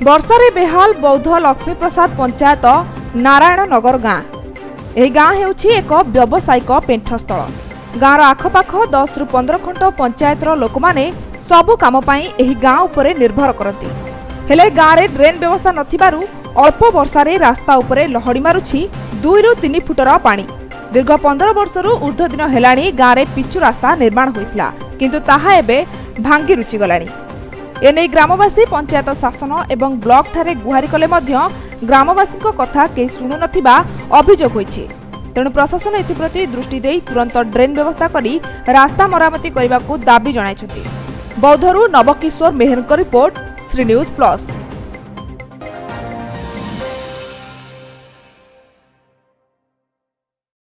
वर्षारे बेहाल बौद्ध लक्ष्मी प्रसाद पंचायत नारायणनगर गाँ। यह गाँ हेउछि एक व्यावसायिक पेंठस्थल। गाँर आखपाख 10 रु 15 खंड पंचायतर लोक माने सबु काम पाई एही गाँ उपरे निर्भर करती। हेले गाँ रे ड्रेन व्यवस्था नथिबारु अल्प वर्षारे रास्ता उपरे लहड़ी मारुछि 2 रु 3 फुटर पानी। दीर्घ 15 वर्षरु ऊर्ध्व दिन हेलाणी गाँ रे पिचु रास्ता निर्माण होइतला, किंतु ताहा एबे भांगी रुचि गलाणी। एने ग्रामवासी पंचायत शासन एवं ब्लॉक ठारे गुहारी कले मध्य ग्रामवासी कथा के शुणु नथिबा अभियोग होइछि। तेणु प्रशासन एथिप्रति दृष्टि देई तुरंत ड्रेन व्यवस्था करी रास्ता मरामती करने दाबी जणाइछथि। बौद्धरू नवकिशोर मेहरଙ୍କ रिपोर्ट, श्री न्यूज प्लस।